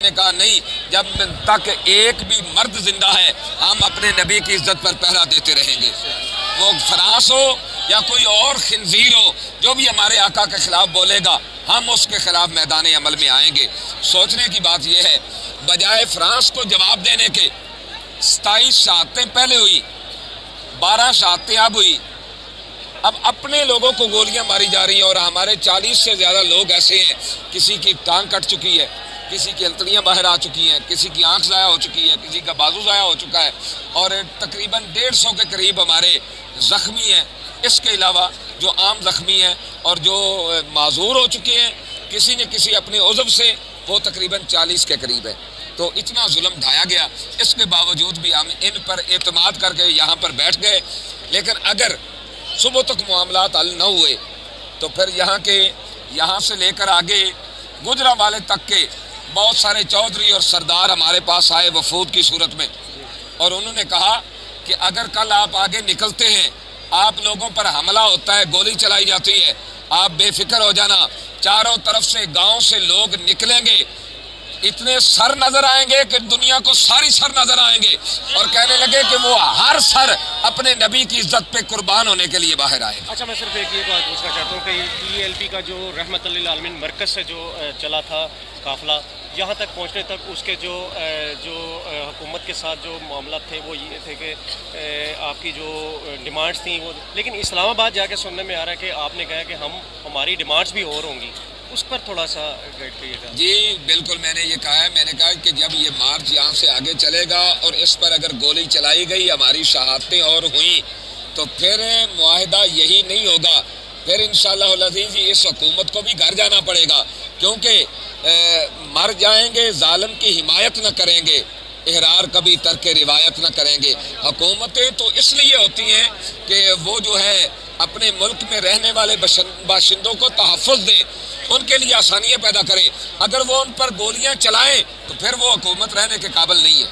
نے کہا نہیں، جب تک ایک بھی مرد زندہ ہے ہم اپنے نبی کی عزت پر پہرا دیتے رہیں گے، وہ فرانس ہو یا کوئی اور خنزیر ہو، جو بھی ہمارے آقا کے خلاف بولے گا ہم اس کے خلاف میدان عمل میں آئیں گے۔ سوچنے کی بات یہ ہے، بجائے فرانس کو جواب دینے کے 27 شہادتیں پہلے ہوئی، 12 شہادتیں اب ہوئی، اب اپنے لوگوں کو گولیاں ماری جا رہی ہیں، اور ہمارے 40 سے زیادہ لوگ ایسے ہیں، کسی کی ٹانگ کٹ چکی ہے، کسی کی انتڑیاں باہر آ چکی ہیں، کسی کی آنکھ ضائع ہو چکی ہے، کسی کا بازو ضائع ہو چکا ہے، اور تقریباً 150 کے قریب ہمارے زخمی ہیں۔ اس کے علاوہ جو عام زخمی ہیں اور جو معذور ہو چکے ہیں کسی نہ کسی اپنے عضو سے، وہ تقریباً 40 کے قریب ہے۔ تو اتنا ظلم ڈھایا گیا، اس کے باوجود بھی ہم ان پر اعتماد کر کے یہاں پر بیٹھ گئے۔ لیکن اگر صبح تک معاملات حل نہ ہوئے تو پھر یہاں سے لے کر آگے گجرانوالے تک کے بہت سارے چودھری اور سردار ہمارے پاس آئے وفود کی صورت میں، اور انہوں نے کہا کہ اگر کل آپ آگے نکلتے ہیں، آپ لوگوں پر حملہ ہوتا ہے، گولی چلائی جاتی ہے، آپ بے فکر ہو جانا، چاروں طرف سے گاؤں سے لوگ نکلیں گے، اتنے سر نظر آئیں گے کہ دنیا کو ساری سر نظر آئیں گے، اور کہنے لگے کہ وہ ہر سر اپنے نبی کی عزت پہ قربان ہونے کے لیے باہر آئے گا۔ اچھا، میں صرف ایک یہ بات پوچھنا چاہتا ہوں کہ TLP کا جو رحمت للعالمین مرکز سے جو چلا تھا قافلہ، یہاں تک پہنچنے تک اس کے جو حکومت کے ساتھ جو معاملات تھے وہ یہ تھے کہ آپ کی جو ڈیمانڈز تھیں وہ، لیکن اسلام آباد جا کے سننے میں آ رہا ہے کہ آپ نے کہا کہ ہماری ڈیمانڈز بھی اور ہوں گی، اس پر تھوڑا سا گائیڈ کریے گا۔ جی بالکل، میں نے یہ کہا ہے، میں نے کہا کہ جب یہ مارچ یہاں سے آگے چلے گا اور اس پر اگر گولی چلائی گئی، ہماری شہادتیں اور ہوئیں، تو پھر معاہدہ یہی نہیں ہوگا، پھر انشاءاللہ العزیز اس حکومت کو بھی گھر جانا پڑے گا، کیونکہ مر جائیں گے، ظالم کی حمایت نہ کریں گے، احرار کبھی ترک روایت نہ کریں گے۔ حکومتیں تو اس لیے ہوتی ہیں کہ وہ جو ہے اپنے ملک میں رہنے والے باشندوں کو تحفظ دیں، ان کے لیے آسانیاں پیدا کریں۔ اگر وہ ان پر گولیاں چلائیں تو پھر وہ حکومت رہنے کے قابل نہیں ہے۔